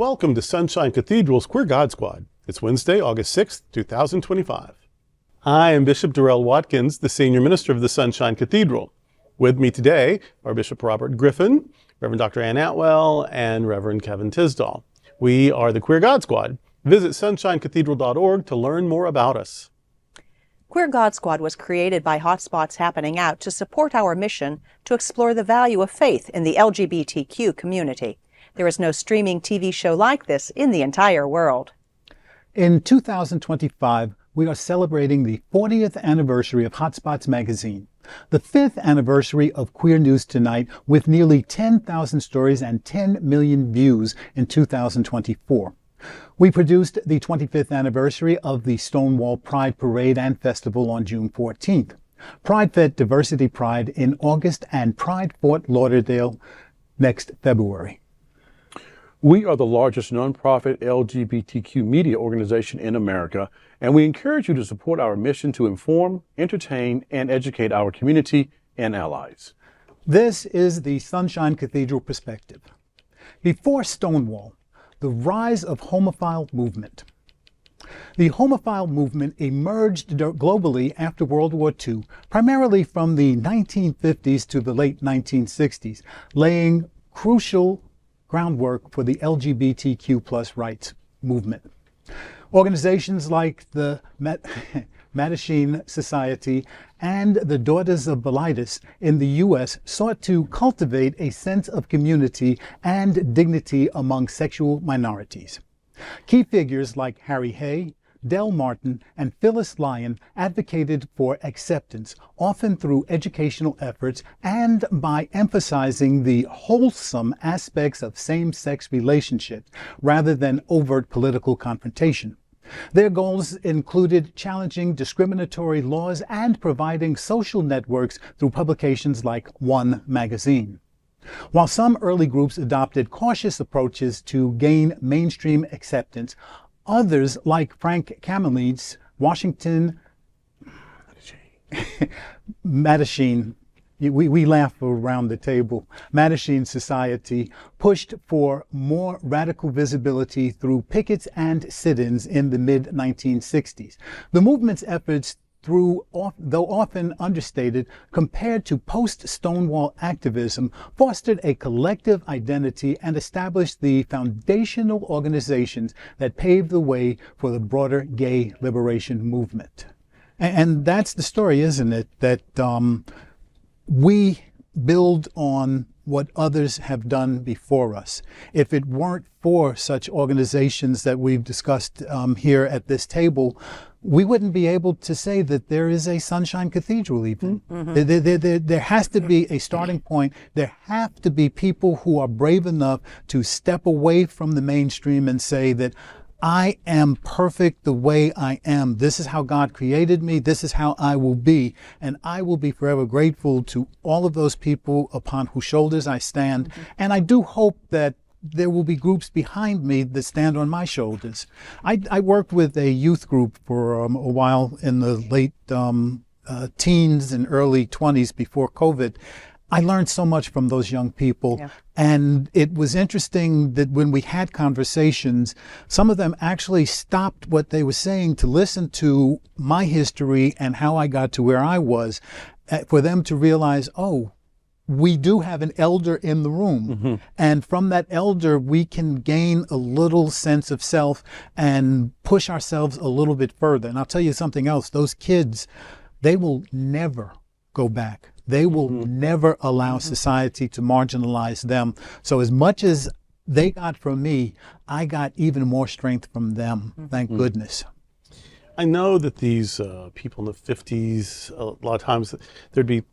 Welcome to Sunshine Cathedral's Queer God Squad. It's Wednesday, August 6th, 2025. I am Bishop Darrell Watkins, the Senior Minister of the Sunshine Cathedral. With me today are Bishop Robert Griffin, Reverend Dr. Ann Atwell, and Reverend Kevin Tisdall. We are the Queer God Squad. Visit sunshinecathedral.org to learn more about us. Queer God Squad was created by Hotspots Happening Out to support our mission to explore the value of faith in the LGBTQ community. There is no streaming TV show like this in the entire world. In 2025, we are celebrating the 40th anniversary of Hotspots magazine, the 5th anniversary of Queer News Tonight, with nearly 10,000 stories and 10 million views in 2024. We produced the 25th anniversary of the Stonewall Pride Parade and Festival on June 14th. Pride fed Diversity Pride in August and Pride Fort Lauderdale next February. We are the largest nonprofit LGBTQ media organization in America, and we encourage you to support our mission to inform, entertain, and educate our community and allies. This is the Sunshine Cathedral perspective. Before Stonewall, the rise of Homophile Movement. The Homophile Movement emerged globally after World War II, primarily from the 1950s to the late 1960s, laying crucial groundwork for the LGBTQ plus rights movement. Organizations like the Mattachine Society and the Daughters of Bilitis in the U.S. sought to cultivate a sense of community and dignity among sexual minorities. Key figures like Harry Hay, Del Martin, and Phyllis Lyon advocated for acceptance, often through educational efforts and by emphasizing the wholesome aspects of same-sex relationships rather than overt political confrontation. Their goals included challenging discriminatory laws and providing social networks through publications like One Magazine. While some early groups adopted cautious approaches to gain mainstream acceptance, others, like Frank Kameny's Mattachine, we laugh around the table, Mattachine Society, pushed for more radical visibility through pickets and sit-ins in the mid-1960s. The movement's efforts, though often understated, compared to post-Stonewall activism, fostered a collective identity and established the foundational organizations that paved the way for the broader gay liberation movement. And that's the story, isn't it? That we build on what others have done before us. If it weren't for such organizations that we've discussed here at this table, we wouldn't be able to say that there is a Sunshine Cathedral even. Mm-hmm. There has to be a starting point. There have to be people who are brave enough to step away from the mainstream and say that I am perfect the way I am. This is how God created me. This is how I will be. And I will be forever grateful to all of those people upon whose shoulders I stand. Mm-hmm. And I do hope that there will be groups behind me that stand on my shoulders. I worked with a youth group for a while in the late teens and early 20s before COVID. I learned so much from those young people. Yeah. And it was interesting that when we had conversations, some of them actually stopped what they were saying to listen to my history and how I got to where I was, for them to realize, oh, we do have an elder in the room. Mm-hmm. And from that elder, we can gain a little sense of self and push ourselves a little bit further. And I'll tell you something else. Those kids, they will never go back. They will never allow society to marginalize them. So as much as they got from me, I got even more strength from them. Thank goodness. I know that these people in the 50s, a lot of times there'd be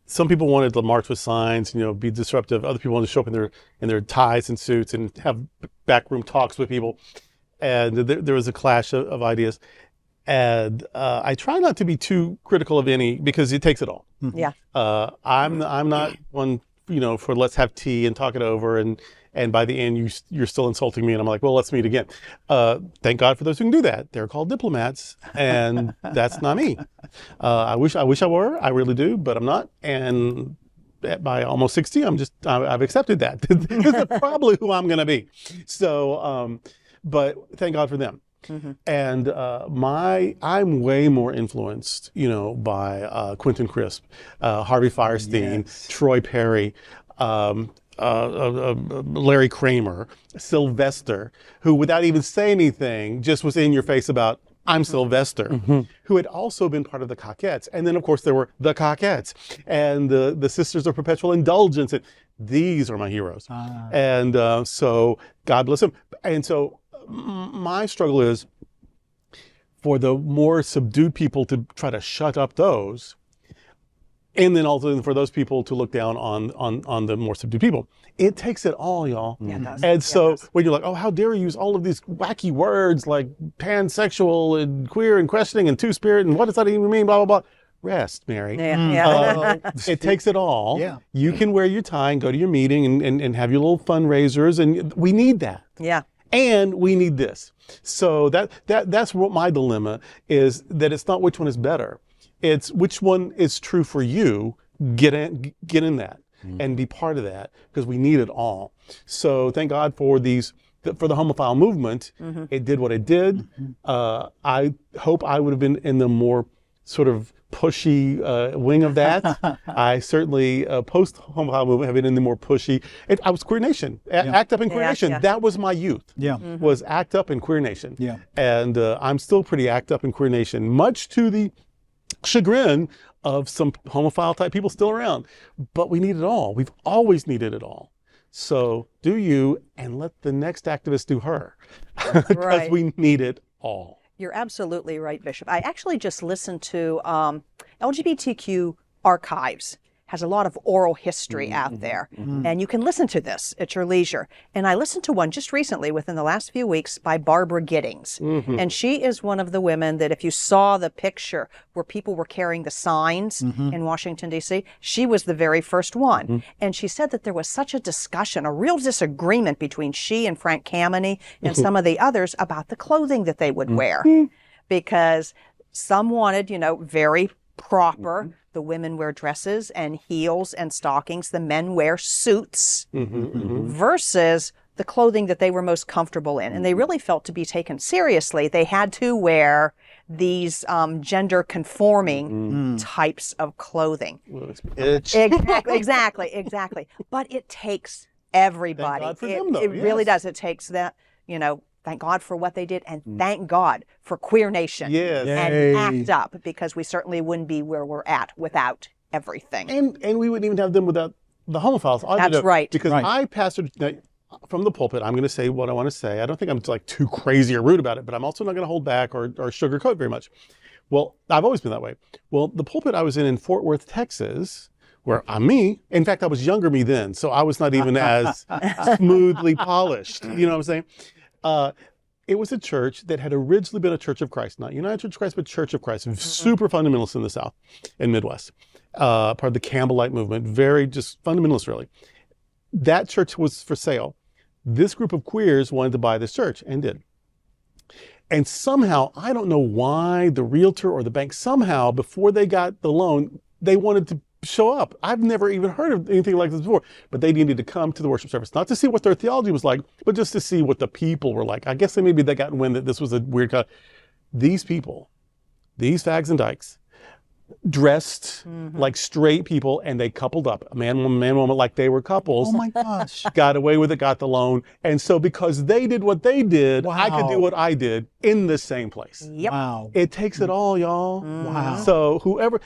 some people wanted to march with signs, be disruptive. Other people wanted to show up in their ties and suits and have backroom talks with people. And there was a clash of ideas. And I try not to be too critical of any, because it takes it all. Yeah. I'm not one, for let's have tea and talk it over, and by the end you're still insulting me, and I'm like, well, let's meet again. Thank God for those who can do that. They're called diplomats, and that's not me. I wish I were. I really do, but I'm not. And by almost 60, I've accepted that. This is probably who I'm going to be. So, but thank God for them. And I'm way more influenced, by Quentin Crisp, Harvey Firestein, Troy Perry, Larry Kramer, Sylvester, who without even saying anything just was in your face about, I'm Sylvester, who had also been part of the Cockettes. And then, of course, there were the Cockettes and the Sisters of Perpetual Indulgence. And these are my heroes. And so God bless them. And so my struggle is for the more subdued people to try to shut up those, and then also for those people to look down on the more subdued people. It takes it all, y'all. Yeah, it does. And so when you're like, oh, how dare you use all of these wacky words like pansexual and queer and questioning and two-spirit and what does that even mean, blah, blah, blah. Rest, Mary. It takes it all. Yeah. You can wear your tie and go to your meeting and have your little fundraisers, and we need that. Yeah. And we need this. So that's what my dilemma is, that it's not which one is better. It's which one is true for you. Get in that and be part of that, because we need it all. So thank God for the Homophile Movement. It did what it did. I hope I would have been in the more sort of pushy wing of that. I certainly, post-Homophile Movement, have been in the more pushy. I was Queer Nation, ACT UP and Queer Nation. Yeah. That was my youth. Was ACT UP and Queer Nation. And I'm still pretty ACT UP and Queer Nation, much to the chagrin of some homophile type people still around. But we need it all. We've always needed it all. So do you, and let the next activist do her, because we need it all. You're absolutely right, Bishop. I actually just listened to LGBTQ Archives. Has a lot of oral history out there. And you can listen to this at your leisure. And I listened to one just recently within the last few weeks by Barbara Giddings. And she is one of the women that if you saw the picture where people were carrying the signs in Washington, D.C., she was the very first one. And she said that there was such a discussion, a real disagreement between she and Frank Kameny and some of the others about the clothing that they would wear. Because some wanted, very proper. The women wear dresses and heels and stockings. The men wear suits versus the clothing that they were most comfortable in. And they really felt to be taken seriously, they had to wear these gender conforming types of clothing. Exactly. But it takes everybody. Thank God for them, though. It really does. It takes that, thank God for what they did, and thank God for Queer Nation and ACT UP, because we certainly wouldn't be where we're at without everything. And we wouldn't even have them without the homophiles. That's right. Because I pastored from the pulpit. I'm going to say what I want to say. I don't think I'm like too crazy or rude about it, but I'm also not going to hold back or sugarcoat very much. Well, I've always been that way. Well, the pulpit I was in Fort Worth, Texas, where I'm me. In fact, I was younger me then, so I was not even as smoothly polished. You know what I'm saying? It was a church that had originally been a Church of Christ, not United Church of Christ, but Church of Christ, super fundamentalist in the South and Midwest, part of the Campbellite movement, very just fundamentalist, really. That church was for sale. This group of queers wanted to buy this church and did. And somehow, I don't know why, the realtor or the bank, somehow, before they got the loan, they wanted to show up. I've never even heard of anything like this before, but they needed to come to the worship service, not to see what their theology was like, but just to see what the people were like. I guess maybe they got wind that this was a weird kind of, these people, these fags and dykes, dressed like straight people, and they coupled up, a man, woman, like they were couples. Oh my gosh. Got away with it, got the loan. And so because they did what they did, I could do what I did in the same place. Yep. Wow. It takes it all, y'all. Wow. So whoever,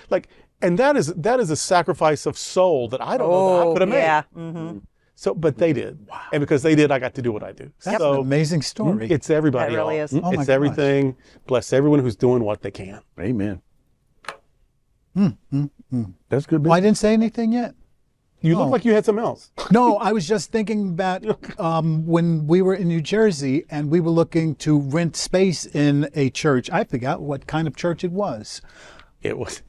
and that is a sacrifice of soul that I don't know that I could have made. So, but they did. Wow. And because they did, I got to do what I do. That's so an amazing story. It's everybody. It really is. Oh my It's everything. Bless everyone who's doing what they can. Amen. That's good. Well, I didn't say anything yet. You look like you had something else. No, I was just thinking about when we were in New Jersey and we were looking to rent space in a church. I forgot what kind of church it was. It was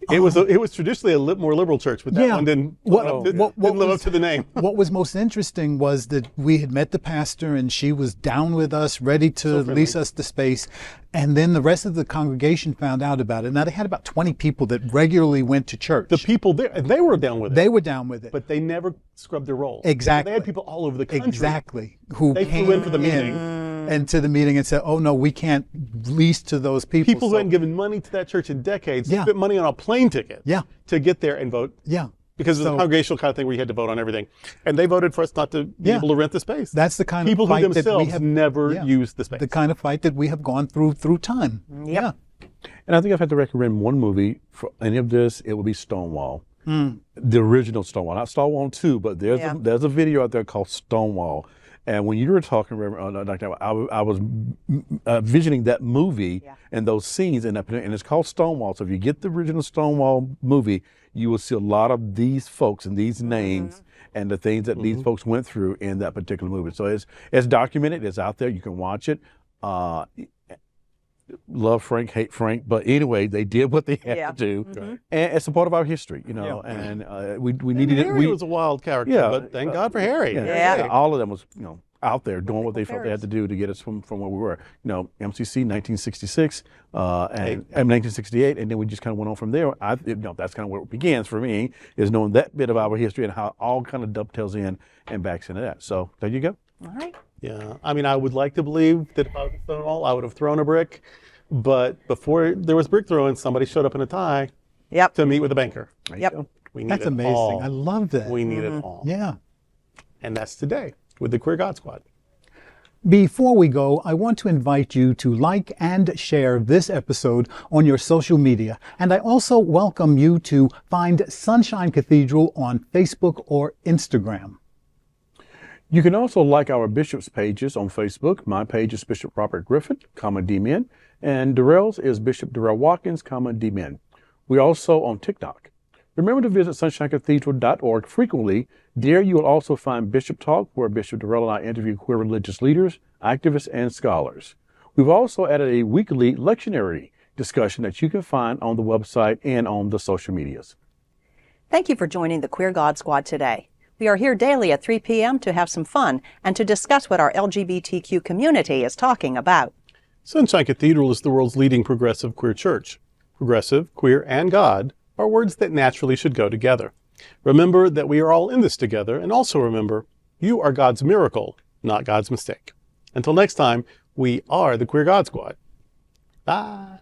traditionally a more liberal church, but that one didn't live up to the name. What was most interesting was that we had met the pastor and she was down with us, ready to lease us the space. And then the rest of the congregation found out about it. Now, they had about 20 people that regularly went to church. The people there, they were down with it. They were down with it. But they never scrubbed their rolls. Exactly. They had people all over the country. Exactly. Who they came flew in for the meeting. And to the meeting and said, oh, no, we can't lease to those people. People who hadn't given money to that church in decades spent money on a plane ticket to get there and vote. Yeah. Because it's a congregational kind of thing where you had to vote on everything. And they voted for us not to be able to rent the space. That's the kind people of fight who themselves have never used the space. The kind of fight that we have gone through time. Yeah. And I think if I had to recommend one movie for any of this, it would be Stonewall. The original Stonewall. Not Stonewall 2, but there's a video out there called Stonewall. And when you were talking, Dr. I was visioning that movie and those scenes, and it's called Stonewall. So if you get the original Stonewall movie, you will see a lot of these folks and these names and the things that these folks went through in that particular movie. So it's documented, it's out there, you can watch it. Love Frank, hate Frank, but anyway, they did what they had to do, and it's a part of our history, you know. And we needed it. Harry was a wild character, but thank God for Harry. All of them was out there doing what they felt they had to do to get us from where we were. MCC 1966 and 1968, and then we just kind of went on from there. That's kind of where it begins for me, is knowing that bit of our history and how it all kind of dovetails in and backs into that. So there you go. All right. Yeah, I mean, I would like to believe that if I was Stonewall, I would have thrown a brick, but before there was brick throwing, somebody showed up in a tie to meet with a banker. That's amazing. All. I love that. We need it all. Yeah. And that's today with the Queer God Squad. Before we go, I want to invite you to like and share this episode on your social media. And I also welcome you to find Sunshine Cathedral on Facebook or Instagram. You can also like our bishops' pages on Facebook. My page is Bishop Robert Griffin, D-Men, and Darrell's is Bishop Darrell Watkins, D-Men. We're also on TikTok. Remember to visit sunshinecathedral.org frequently. There you will also find Bishop Talk, where Bishop Darrell and I interview queer religious leaders, activists, and scholars. We've also added a weekly lectionary discussion that you can find on the website and on the social medias. Thank you for joining the Queer God Squad today. We are here daily at 3 p.m. to have some fun and to discuss what our LGBTQ community is talking about. Sunshine Cathedral is the world's leading progressive queer church. Progressive, queer, and God are words that naturally should go together. Remember that we are all in this together, and also remember, you are God's miracle, not God's mistake. Until next time, we are the Queer God Squad. Bye.